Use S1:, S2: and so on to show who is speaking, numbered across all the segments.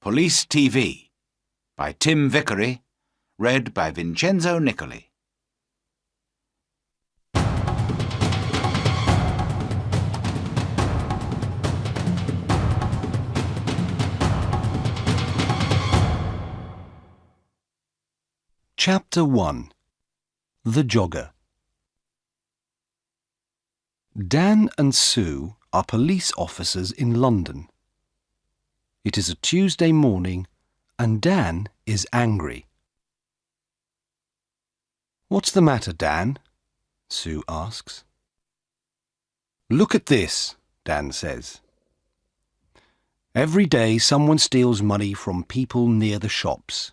S1: Police TV by Tim Vickery, read by Vincenzo Nicoli.
S2: Chapter 1. The Jogger. Dan and Sue are police officers in London. It is a Tuesday morning and Dan is angry. "What's the matter, Dan?" Sue asks. "Look at this," Dan says. "Every day someone steals money from people near the shops.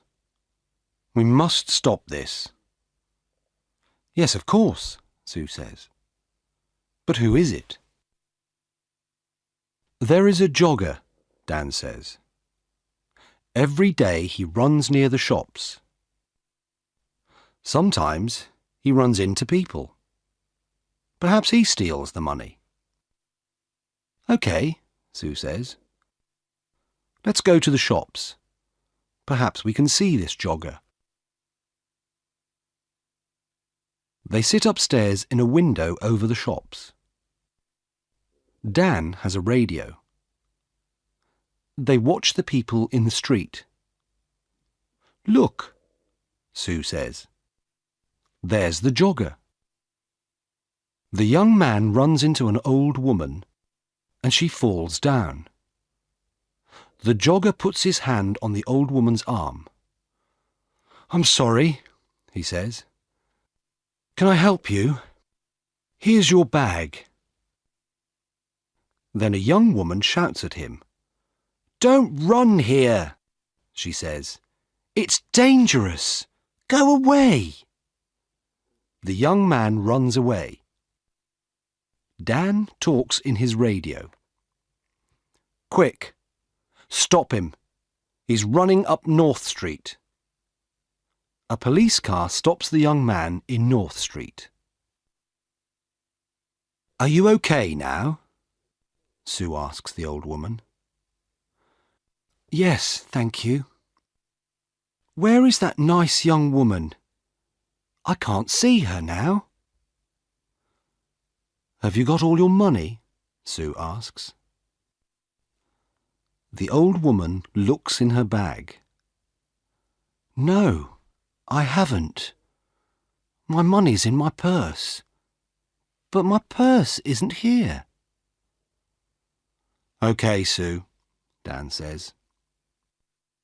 S2: We must stop this." "Yes, of course," Sue says. "But who is it?" "There is a jogger," Dan says. "Every day he runs near the shops. Sometimes he runs into people. Perhaps he steals the money." "OK," Sue says. "Let's go to the shops. Perhaps we can see this jogger." They sit upstairs in a window over the shops. Dan has a radio. They watch the people in the street. "Look," Sue says. "There's the jogger." The young man runs into an old woman and she falls down. The jogger puts his hand on the old woman's arm. "I'm sorry," he says. "Can I help you? Here's your bag." Then a young woman shouts at him. "Don't run here," she says. "It's dangerous. Go away." The young man runs away. Dan talks in his radio. "Quick, stop him. He's running up North Street." A police car stops the young man in North Street. "Are you okay now?" Sue asks the old woman. "Yes, thank you." "Where is that nice young woman? I can't see her now." "Have you got all your money?" Sue asks. The old woman looks in her bag. "No, I haven't. My money's in my purse. But my purse isn't here." "OK, Sue," Dan says.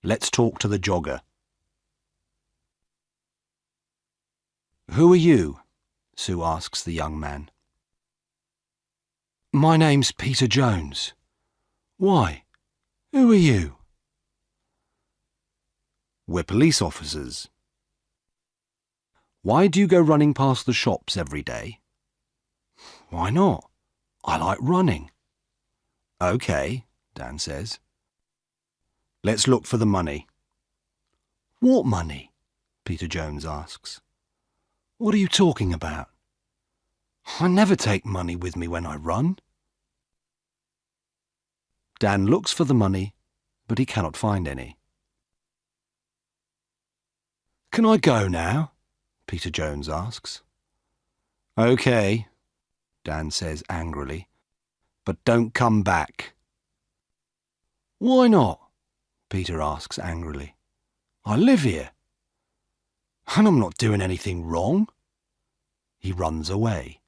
S2: "Let's talk to the jogger." "Who are you?" Sue asks the young man. "My name's Peter Jones. Why? Who are you?" "We're police officers." "Why do you go running past the shops every day?" "Why not? I like running." "OK," Dan says. "Let's look for the money." "What money?" Peter Jones asks. "What are you talking about? I never take money with me when I run." Dan looks for the money, but he cannot find any. "Can I go now?" Peter Jones asks. "OK," Dan says angrily, "but don't come back." "Why not?" Peter asks angrily. "I live here. And I'm not doing anything wrong." He runs away.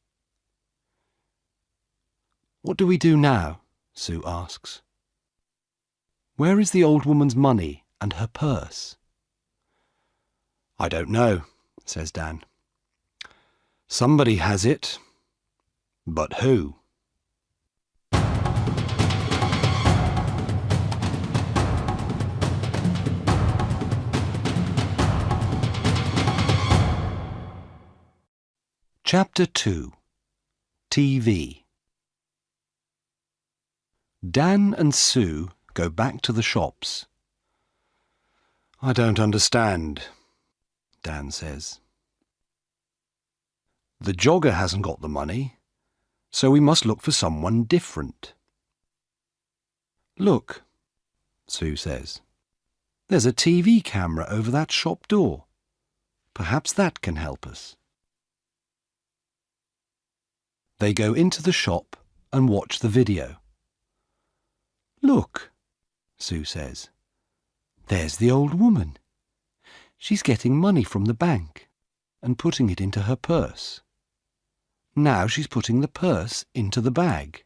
S2: "What do we do now?" Sue asks. "Where is the old woman's money and her purse?" "I don't know," says Dan. "Somebody has it. But who?" Chapter 2. TV. Dan and Sue go back to the shops. "I don't understand," Dan says. "The jogger hasn't got the money, so we must look for someone different." "Look," Sue says. There's a TV camera over that shop door. Perhaps that can help us. They go into the shop and watch the video. Look, Sue says. There's the old woman. She's getting money from the bank and putting it into her purse. Now she's putting the purse into the bag.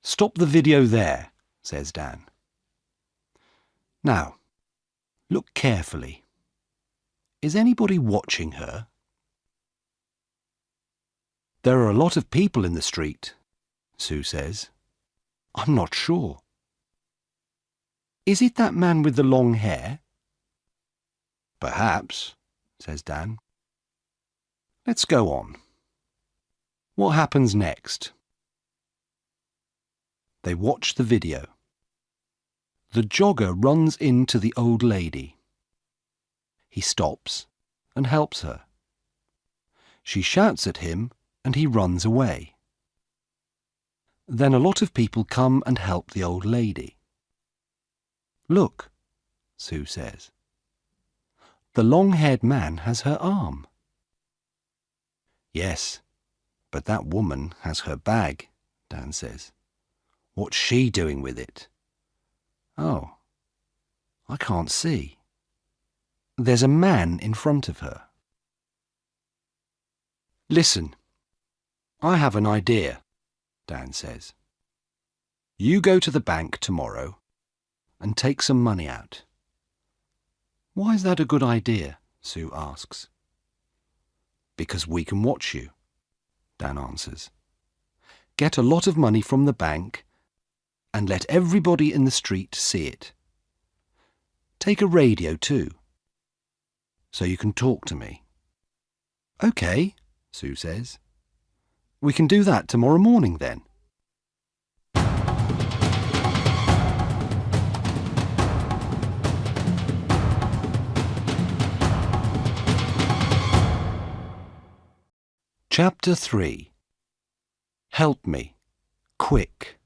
S2: Stop the video there, says Dan. Now, look carefully. Is anybody watching her? There are a lot of people in the street, Sue says. I'm not sure. Is it that man with the long hair? Perhaps, says Dan. Let's go on. What happens next? They watch the video. The jogger runs into the old lady. He stops and helps her. She shouts at him and he runs away. Then a lot of people come and help the old lady. Look, Sue says. The long-haired man has her arm. Yes, but that woman has her bag, Dan says. What's she doing with it? Oh, I can't see. There's a man in front of her. Listen, I have an idea, Dan says. You go to the bank tomorrow and take some money out. Why is that a good idea? Sue asks. Because we can watch you, Dan answers. Get a lot of money from the bank and let everybody in the street see it. Take a radio too, so you can talk to me. OK, Sue says. We can do that tomorrow morning then. Chapter 3. Help me, quick.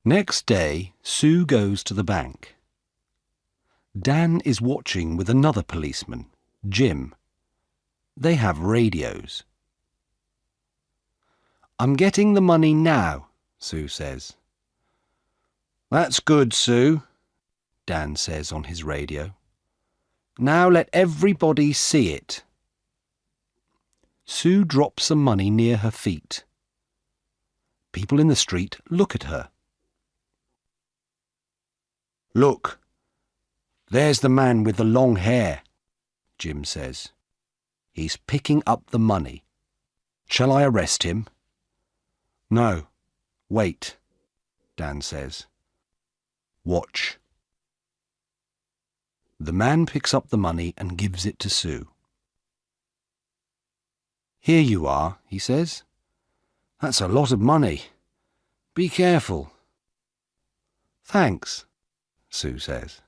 S2: Next day, Sue goes to the bank. Dan is watching with another policeman, Jim. They have radios. I'm getting the money now, Sue says. That's good, Sue, Dan says on his radio. Now let everybody see it. Sue drops some money near her feet. People in the street look at her. Look, there's the man with the long hair, Jim says. He's picking up the money. Shall I arrest him? No, wait, Dan says. Watch. The man picks up the money and gives it to Sue. Here you are, he says. That's a lot of money. Be careful. Thanks, Sue says.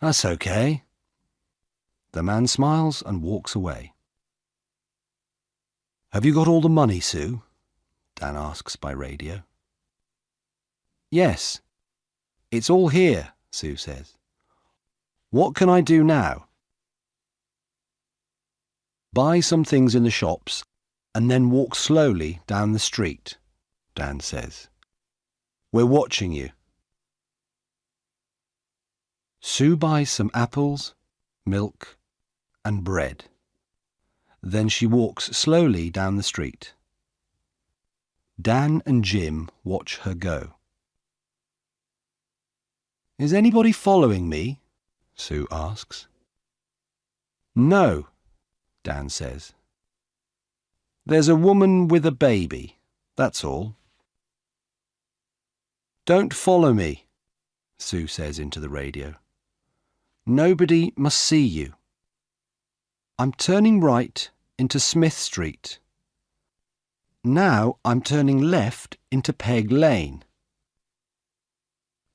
S2: That's okay. The man smiles and walks away. Have you got all the money, Sue? Dan asks by radio. Yes, it's all here, Sue says. What can I do now? Buy some things in the shops and then walk slowly down the street, Dan says. We're watching you. Sue buys some apples, milk, and bread. Then she walks slowly down the street. Dan and Jim watch her go. Is anybody following me? Sue asks. No, Dan says. There's a woman with a baby, that's all. Don't follow me, Sue says into the radio. Nobody must see you. I'm turning right into Smith Street. Now I'm turning left into Peg Lane.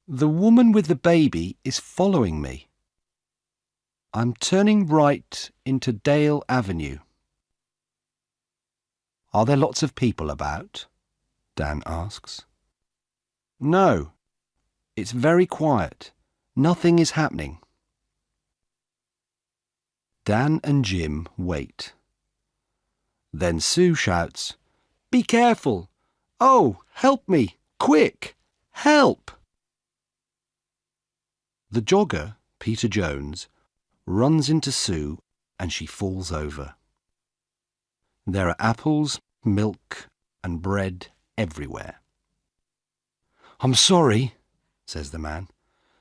S2: The woman with the baby is following me. I'm turning right into Dale Avenue. Are there lots of people about? Dan asks. No, It's very quiet. Nothing is happening. Dan and Jim wait. Then Sue shouts, "Be careful! Oh, help me! Quick! Help!" The jogger, Peter Jones, runs into Sue and she falls over. There are apples, milk and bread everywhere. "I'm sorry," says the man.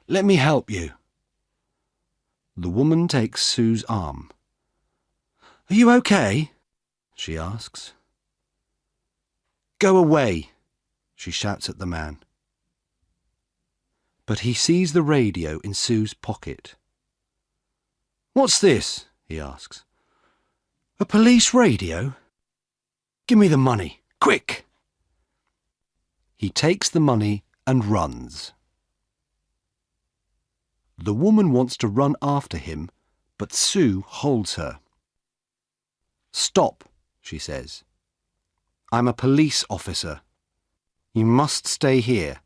S2: "Let me help you." The woman takes Sue's arm. "Are you okay?" she asks. "Go away," she shouts at the man. But he sees the radio in Sue's pocket. "What's this?" he asks. "A police radio? Give me the money, quick!" He takes the money and runs. The woman wants to run after him, but Sue holds her. "Stop," she says. "I'm a police officer. You must stay here."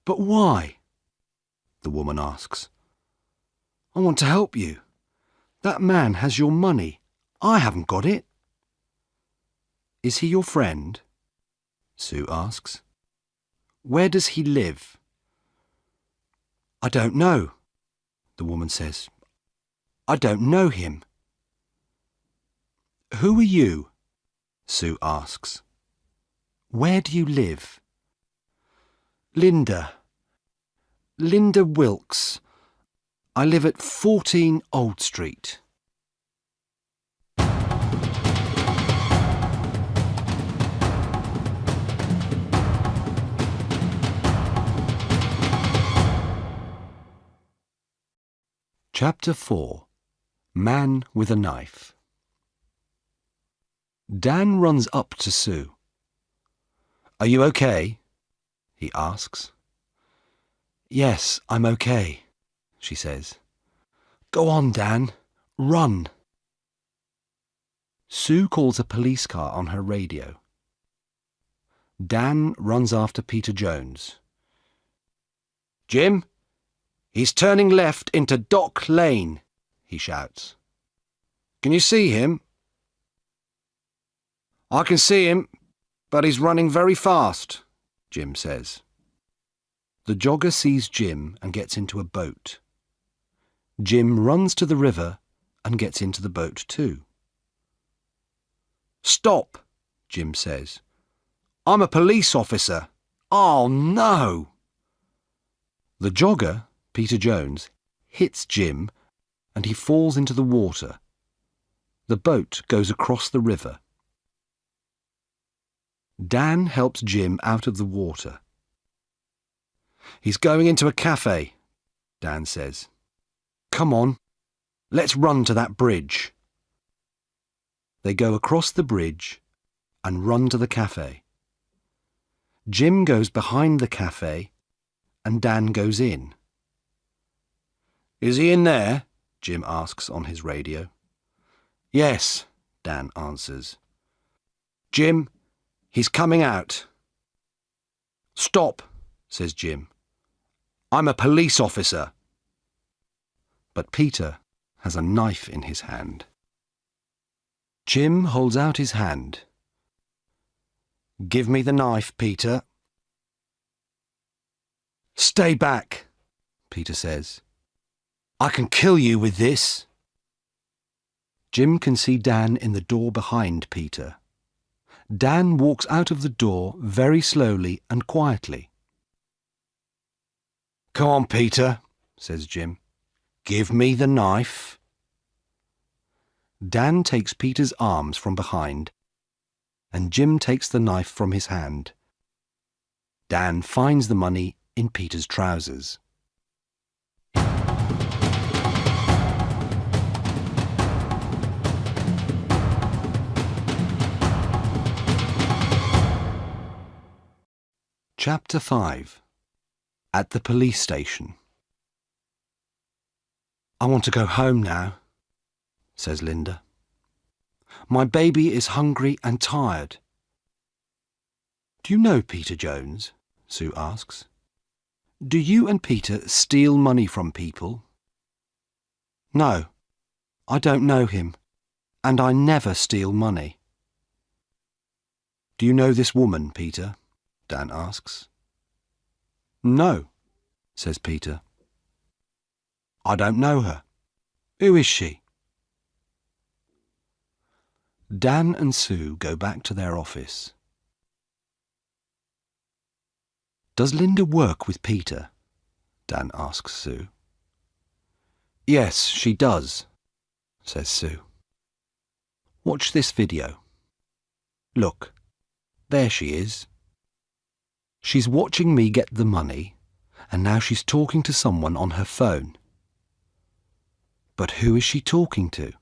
S2: "But why?" the woman asks. "I want to help you. That man has your money. I haven't got it." "Is he your friend?" Sue asks. "Where does he live?" "I don't know," the woman says. "I don't know him." "Who are you?" Sue asks. "Where do you live?" Linda Wilkes. I live at 14 Old Street." Chapter 4. Man with a Knife. Dan runs up to Sue. "Are you okay?" he asks. "Yes, I'm okay," she says. "Go on, Dan. Run." Sue calls a police car on her radio. Dan runs after Peter Jones. "Jim, he's turning left into Dock Lane," he shouts. "Can you see him?" "I can see him, but he's running very fast," Jim says. The jogger sees Jim and gets into a boat. Jim runs to the river and gets into the boat too. "Stop," Jim says. "I'm a police officer." "Oh, no!" The jogger, Peter Jones, hits Jim and he falls into the water. The boat goes across the river. Dan helps Jim out of the water. "He's going into a cafe," Dan says. "Come on, let's run to that bridge." They go across the bridge and run to the cafe. Jim goes behind the cafe and Dan goes in. "Is he in there?" Jim asks on his radio. "Yes," Dan answers. "Jim, he's coming out." "Stop," says Jim. "I'm a police officer." But Peter has a knife in his hand. Jim holds out his hand. "Give me the knife, Peter." "Stay back," Peter says. "I can kill you with this." Jim can see Dan in the door behind Peter. Dan walks out of the door very slowly and quietly. "Come on, Peter," says Jim. "Give me the knife." Dan takes Peter's arms from behind, and Jim takes the knife from his hand. Dan finds the money in Peter's trousers. Chapter 5. At the police station. "I want to go home now," says Linda. "My baby is hungry and tired." "Do you know Peter Jones?" Sue asks. Do you and Peter steal money from people? No, I don't know him, and I never steal money. Do you know this woman, Peter? Dan asks. No, says Peter. I don't know her. Who is she? Dan and Sue go back to their office. Does Linda work with Peter? Dan asks Sue. Yes, she does, says Sue. Watch this video. Look, there she is. She's watching me get the money, and now she's talking to someone on her phone. But who is she talking to?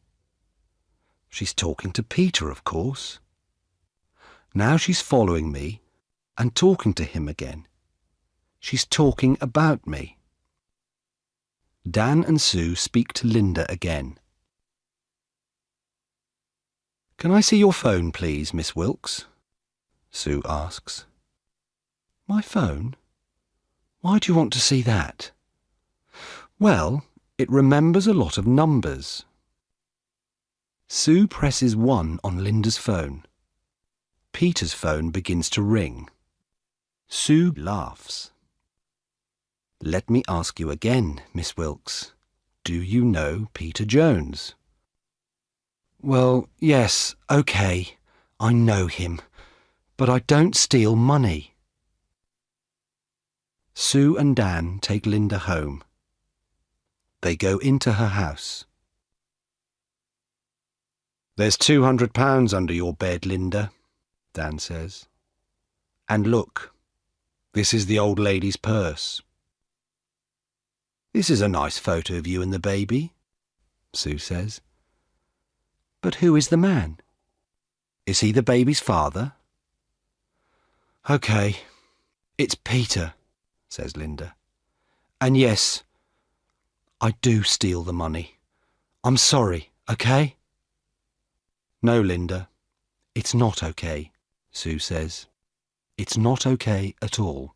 S2: She's talking to Peter, of course. Now she's following me and talking to him again. She's talking about me. Dan and Sue speak to Linda again. Can I see your phone, please, Miss Wilkes? Sue asks. My phone? Why do you want to see that? Well, it remembers a lot of numbers. Sue presses 1 on Linda's phone. Peter's phone begins to ring. Sue laughs. Let me ask you again, Miss Wilkes. Do you know Peter Jones? Well, yes, OK. I know him. But I don't steal money. Sue and Dan take Linda home. They go into her house. There's £200 under your bed, Linda, Dan says. And look, this is the old lady's purse. This is a nice photo of you and the baby, Sue says. But who is the man? Is he the baby's father? OK, it's Peter, says Linda. And yes, I do steal the money. I'm sorry, OK? No, Linda, it's not OK, Sue says. It's not OK at all.